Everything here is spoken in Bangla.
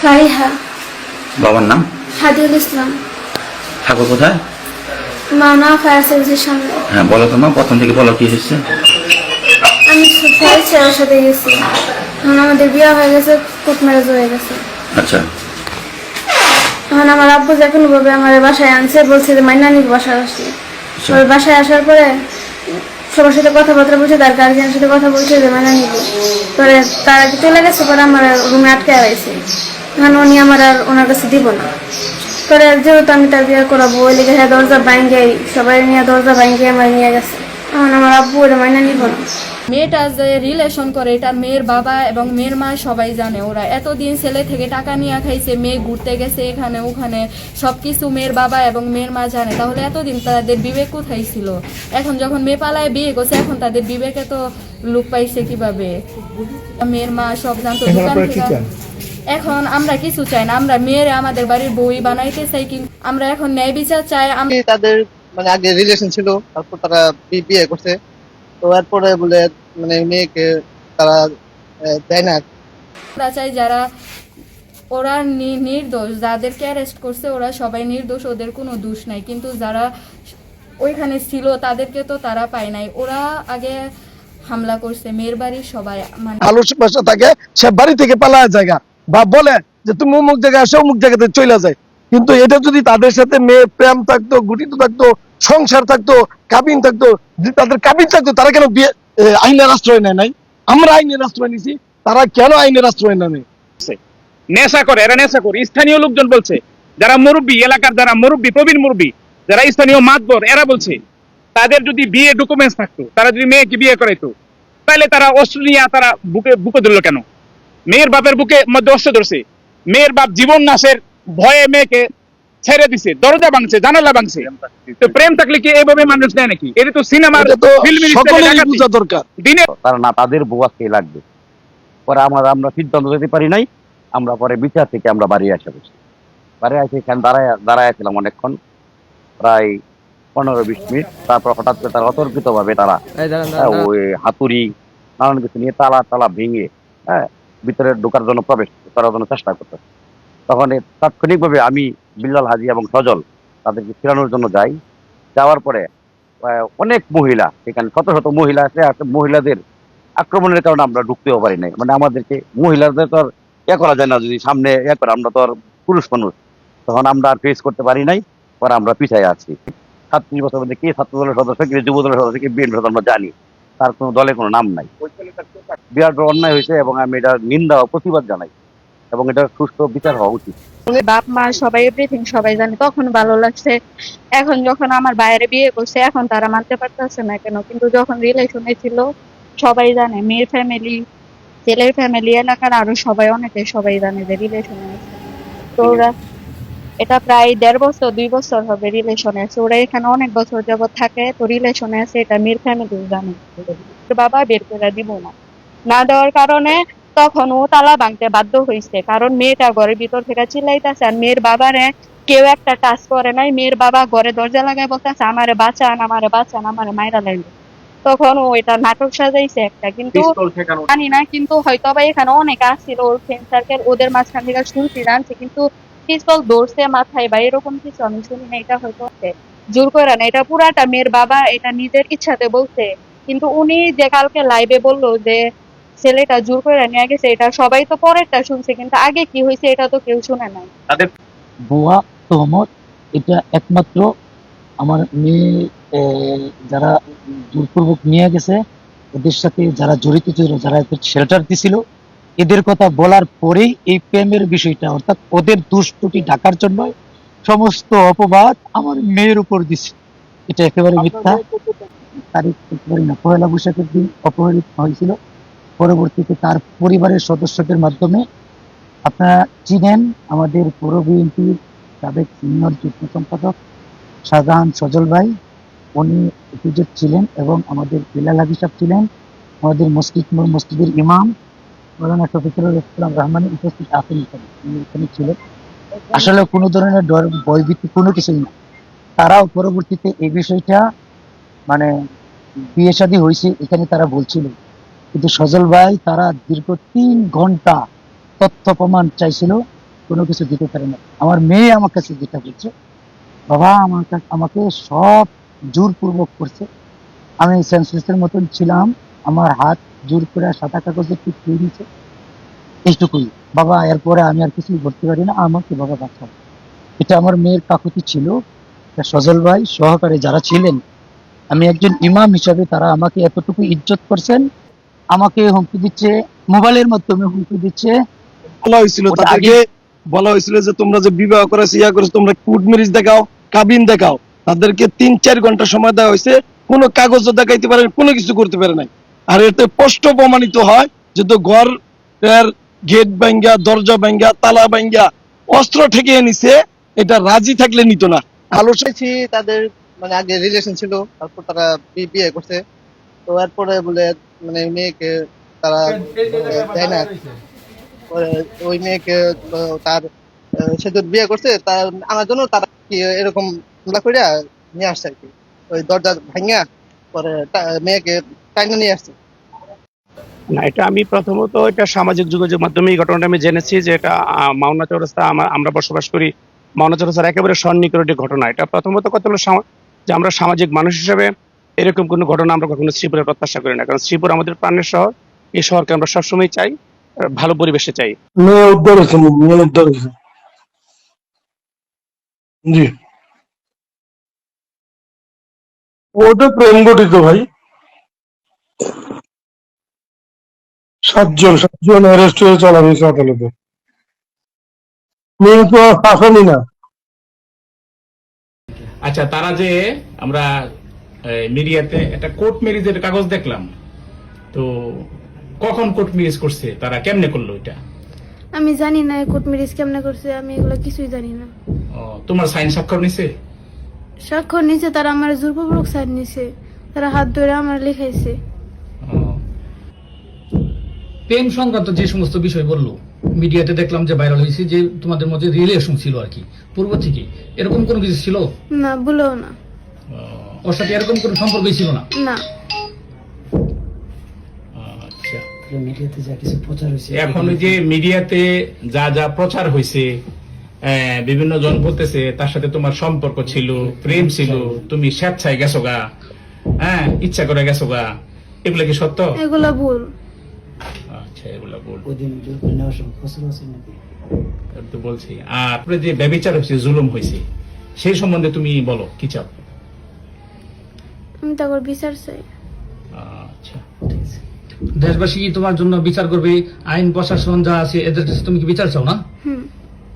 ফারিহা। বাবার নাম? হাদিউল ইসলাম। থাকো কোথায়? মাওনা ফায়ার সার্ভিসের সামনে। হ্যাঁ বলো তো মা, প্রথম থেকে বলো কি হয়েছে। আমি ছেলের সাথে গেছি, এখন আমাদের বিয়ে হয়ে গেছে, কোর্ট ম্যারেজ হয়ে গেছে। আচ্ছা। এখন আমার আব্বু যে কোনোভাবে আমার বাসায় আনছে, বলছে যে মাইনা নিব বাসায় আসলে। ওই বাসায় আসার পরে সবার সাথে কথাবার্তা বলছে, তার গার্জিয়ানের সাথে কথা বলছে যে মাইনা নিব। পরে তারা চলে গেছে, পরে আমার রুমে আটকে আড়াইছে। এখন উনি আমার আর ওনার কাছে দিব না। পরে যেহেতু আমি তার বিয়ে করাবো, ওই লেগে হ্যাঁ দরজা ভাঙ্গে সবাই নিয়ে দরজা ভাঙ্গে আমার নিয়ে গেছে। এখন আমার আব্বু ওটা মাইনা নিব না। মেয়েটা যে রিলেশন করে এটা মেয়ের বাবা এবং মেয়ের মা সবাই জানে। ওরা এতদিন ছেলে থেকে টাকা নিয়ে খাইছে, মেয়ে ঘুরতে গেছে এখানে ওখানে, সবকিছু মেয়ের বাবা এবং মেয়ের মা জানে। তাহলে এতদিন তাদের বিবেক কোথায় ছিল? এখন যখন মেয়ে পালায় বিয়ে করছে, এখন তাদের বিবেকে তো লোক পাইছে কিভাবে? মেয়ের মা সব জানতো দোকান থেকে। এখন আমরা কিছু চাই না, আমরা মেয়েরা আমাদের বাড়ির বই বানাইতে চাই, কিন্তু আমরা এখন ন্যায় বিচার চাই। তাদের মানে আগে রিলেশন ছিল, তারপর তারা বিয়ে করছে, তো এরপরে বলে মানে মেয়েকে তারা দেয় না। আমরা চাই যারা ওরা নির্দোষ, যাদেরকে অ্যারেস্ট করছে ওরা সবাই নির্দোষ, ওদের কোনো দোষ নাই। কিন্তু যারা ওইখানে ছিল তাদেরকে তো তারা পায় নাই। ওরা আগে হামলা করছে মেয়ের বাড়ির সবাই, মানে ভালো বাসা থাকে, সে বাড়ি থেকে পালায় জায়গা বা বলে যে তুমি অমুক জায়গায় আসো, অমুক জায়গাতে চলে যায়। কিন্তু এটা যদি তাদের সাথে মেয়ে প্রেম থাকতো, গুটিত থাকতো, সংসার থাকতো, কাবিন থাকতো, যদি তাদের কাবিন থাকতো, তারা কেন আইনের আশ্রয় নেয় নাই? আমরা আইনের আশ্রয় নিছি, তারা কেন আইনের আশ্রয় নেয় নাই? নেশা করে, এরা নেশা করে। স্থানীয় লোকজন বলছে, যারা মুরব্বী, এলাকার যারা মুরব্বী, প্রবীণ মুরব্বী, যারা স্থানীয় মাতবর, এরা বলছে তাদের যদি বিয়ে ডকুমেন্টস থাকতো, তারা যদি মেয়েকে বিয়ে করাইতো, তাহলে তারা অস্ত্র নিয়ে তারা বুকে ধরলো কেন? মেয়ের বাপের বুকে মধ্যে অস্ত্র ধরছে, মেয়ের বাপ জীবন নাশের ভয়ে মেয়েকে ছেড়ে দিছে, দরজা ভাঙছে, জানালা ভাঙছে। তো প্রেম থাকলে কি এইভাবে মানুষ নেয় নাকি? এটা তো সিনেমার সকলেরই বোঝা দরকার। দিনে তারা না তাদের বউ আজকে লাগবে। পরে আমরা সিদ্ধান্ত নিতে পারি নাই। আমরা পরে বিচার থেকে আমরা বাড়ি আসা বসছি, বাড়ি আসে এখানে দাঁড়াইছিলাম অনেকক্ষণ, প্রায় 15-20 মিনিট। তারপর হঠাৎ করে তারা অতর্কিত ভাবে তারা ওই হাতুড়ি নানান কিছু নিয়ে তালা ভেঙে ভিতরে ঢোকার জন্য প্রবেশ করার জন্য চেষ্টা করতে। তখন তাৎক্ষণিক ভাবে আমি, বিল্লাল হাজি এবং সজল তাদেরকে ফেরানোর জন্য যাই। যাওয়ার পরে অনেক মহিলা, এখানে শত শত মহিলা আছে, মহিলাদের আক্রমণের কারণে আমরা ঢুকতেও পারি নাই। মানে আমাদেরকে মহিলাদের তো আর করা যায় না, যদি সামনে করে, আমরা তো আর পুরুষ মানুষ, তখন আমরা আর ফেস করতে পারি নাই। পরে আমরা পিছায় আছি। 37 বছর মধ্যে কে ছাত্র দলের সদস্য, কে যুব দলের সদস্য, কে বিএনপি আমরা জানি, তার কোনো দলে কোনো নাম নাই। বিরাট অন্যায় হয়েছে এবং আমি এটা নিন্দা ও প্রতিবাদ জানাই এবং এটা সুষ্ঠু বিচার হওয়া উচিত। বাপ মা সবাই এভরিথিং সবাই জানে, তখন ভালো লাগছে। এখন যখন আমার বাইরে বিয়ে করছে, এখন তারা মানতে পারতেছে না কেন? কিন্তু যখন রিলেশনে ছিল সবাই জানে, মেয়ের ফ্যামিলি, ছেলের ফ্যামিলি, এলাকার আরো সবাই, অনেকে সবাই জানে যে রিলেশনে আছে। তো ওরা এটা প্রায় 1.5 বছর 2 বছর হবে রিলেশনে আছে। ওরা এখানে অনেক বছর যাবত থাকে, তো রিলেশনে আছে, এটা মেয়ের ফ্যামিলি জানে। বাবা বের করে দিব না দেওয়ার কারণে তখন ও তালা ভাঙতে বাধ্য হয়েছে, কারণ মেয়েটা ঘরের ভিতর থেকে চিল্লাইতেছে। আর মেয়ের বাবারে কেউ একটা টাচ করে নাই। মেয়ের বাবা ঘরে দরজা লাগাই বলতেছে আমারে বাঁচান, আমারে বাঁচান, আমারে মাইরা লাগবে। তখন ও এটা নাটক সাজাইছে একটা, কিন্তু জানি না, কিন্তু হয়তো বা এখানে অনেক আসছিল ওর ফ্রেন্ড সার্কেল, ওদের মাঝখান থেকে শুনছি জানছি, কিন্তু পিস্তল ধরছে মাথায় বা এরকম কিছু আমি শুনি না। এটা হয়তো জোর করে না, এটা পুরাটা মেয়ের বাবা এটা নিজের ইচ্ছাতে বলছে। কিন্তু উনি যে কালকে লাইভে বললো যে ছেলেটা জোর করে নিয়ে গেছে, এটা সবাই তো পরেরটা শুনছে, কিন্তু আগে কি হয়েছে এটা তো কেউ শুনে নাই। ভুয়া তহমত, এটা একমাত্র আমার মেয়ে যারা জোরপূর্বক নিয়ে গেছে, ওদের সাথে যারা জড়িত ছিল, যারা শেল্টার দিছিল, এদের কথা বলার পরেই এই প্রেমের বিষয়টা, অর্থাৎ ওদের দুষ্কৃতি ঢাকার জন্য সমস্ত অপবাদ আমার মেয়ের উপর দিছে। এটা একেবারে মিথ্যা। তারিখ একেবারে না, 1লা বৈশাখের দিন অপহৃত হয়েছিল। পরবর্তীতে তার পরিবারের সদস্যদের মাধ্যমে, আপনারা চিনেন আমাদের পৌর বিএনপির সাবেক সিনিয়র যুগ্ম সম্পাদক শাহজাহান সজল ভাই, উনি উপস্থিত ছিলেন, এবং আমাদের বিল্লাল হাজি সাহেব ছিলেন, আমাদের মসজিদের ইমাম মৌলানা শফিকুল ইসলাম রহমানী উপস্থিত আছেন, এখানে ছিলেন। আসলে কোনো ধরনের ডর ভয়ভীতি কোনো কিছুই না। তারাও পরবর্তীতে এই বিষয়টা, মানে বিয়ে শাদী হয়েছে এখানে তারা বলছিল, কিন্তু সজল ভাই তারা দীর্ঘ 3 ঘন্টা তথ্য প্রমাণ চাইছিল, কোনো কিছু দিতে পারে না। আমার মেয়ে আমার কাছে যেটা বলছে, বাবা আমাকে সব জোরপূর্বক করছে, আমি সেন্সলেসের মতন ছিলাম, আমার হাত জোর করে সাদা কাগজে টুকরিয়ে দিয়েছে, এইটুকুই বাবা, এরপরে আমি আর কিছুই করতে পারি না, আমাকে বাবা বাঁচাও। এটা আমার মেয়ের কাকুতি ছিল। তা সজল ভাই সহকারে যারা ছিলেন, আমি একজন ইমাম হিসাবে তারা আমাকে এতটুকু ইজ্জত করছেন, আমাকে হুমকি দিচ্ছে, মোবাইলের মাধ্যমে হুমকি দিচ্ছে। বলা হয়েছিল ওটা তাদেরকে, বলা হয়েছিল যে তোমরা যে বিবাহ করেছো ইয়া করেছো, তোমরা কোর্ট ম্যারেজ দেখাও, কাবিন দেখাও। তাদেরকে 3-4 ঘন্টা সময় দেওয়া হয়েছে, কোনো কাগজও দেখাইতে পারে কোনো কিছু করতে পারে নাই। আর এতে স্পষ্ট প্রমাণিত হয় যে তো ঘর এর গেট ভাঙ্গা, দরজা ভাঙ্গা, তালা ভাঙ্গা, অস্ত্র ঠেকিয়ে নিছে, এটা রাজি থাকলে নিত না। আলোচনা শুনেছি তাদের মানে আগে রিলেশন ছিল, তারপর তারা বিয়ে করছে। তো এরপরে বলে মানে মেয়েকে তারা দেয় না। পরে ওই মেয়েকে তার সে তো বিয়ে করছে, তার আমার জন্য তারা কি এরকম হামলা করে নিয়ে আসছে আর কি, ওই দরজা ভাঙা পরে মেয়েকে টাইনা নিয়ে আসছে। না, এটা আমি প্রথমত এটা সামাজিক যোগাযোগ মাধ্যমে এই ঘটনাটা আমি জেনেছি যে এটা মাওনা চৌরাস্তা, আমরা বসবাস করি মাওনা চৌরাস্তার একেবারে সন্নিকটে ঘটনা। এটা প্রথমত কথা হলো যে আমরা সামাজিক মানুষ হিসেবে এরকম কোনো ঘটনা আমরা কখনো শ্রীপুরে প্রত্যাশা করি না, কারণ শ্রীপুর আমাদের প্রাণের শহর। এই শহরকে আমরা সবসময় চাই, ভালো পরিবেশে চাই। মেয়ে উদ্ধার হয়েছে, মেয়ে উদ্ধার হয়েছে। জি, ওটা প্রেম ঘটিত ভাই। 7জন অ্যারেস্ট হয়ে চলা হয়েছে আদালতে। মেয়ে তো আসামি না। আচ্ছা, তারা যে আমরা মিডিয়াতে একটা কোর্ট ম্যারেজের কাগজ দেখলাম, তো কখন কোর্ট ম্যারেজ করছে, তারা কেমনে করলো এটা? আমি জানি না কোর্ট ম্যারেজ কেমনে করছে, আমি এগুলো কিছুই জানি না। তোমার সাইন স্বাক্ষর নিছে? স্বাক্ষর নিছে, তারা আমার জোরপূর্বক সাইন নিছে, তারা হাত ধরে আমার লেখাইছে। প্রেম সংক্রান্ত যে সমস্ত বিষয় বললো, মিডিয়াতে দেখলাম যে ভাইরাল হয়েছে যে তোমাদের মধ্যে রিলেশন ছিল আর কি পূর্ব থেকে, এরকম কোনো কিছু ছিল না, বলেও না। ওর সাথে এরকম কোনো সম্পর্কই ছিল না? না। আচ্ছা, মিডিয়াতে যা কিছু প্রচার হয়েছে, এখন ওই যে মিডিয়াতে যা যা প্রচার হয়েছে, বিভিন্ন জন বলতেছে তার সাথে তোমার সম্পর্ক ছিল, প্রেম ছিল, তুমি স্বেচ্ছায় গেছো গা, হ্যাঁ ইচ্ছা করে গেছো গা, এগুলা কি সত্য? এগুলা ভুল। আচ্ছা, এগুলা ভুল ওদিন তো বলছি। আর যে ব্যভিচার হয়েছে, জুলুম হয়েছে, সেই সম্বন্ধে তুমি বলো কি চাও? আমি তারপর বিচার চাই। আচ্ছা, দেশবাসী কি তোমার জন্য বিচার করবে? আইন প্রশাসন যা আছে এদের কাছে তুমি কি বিচার চাও না? হুম।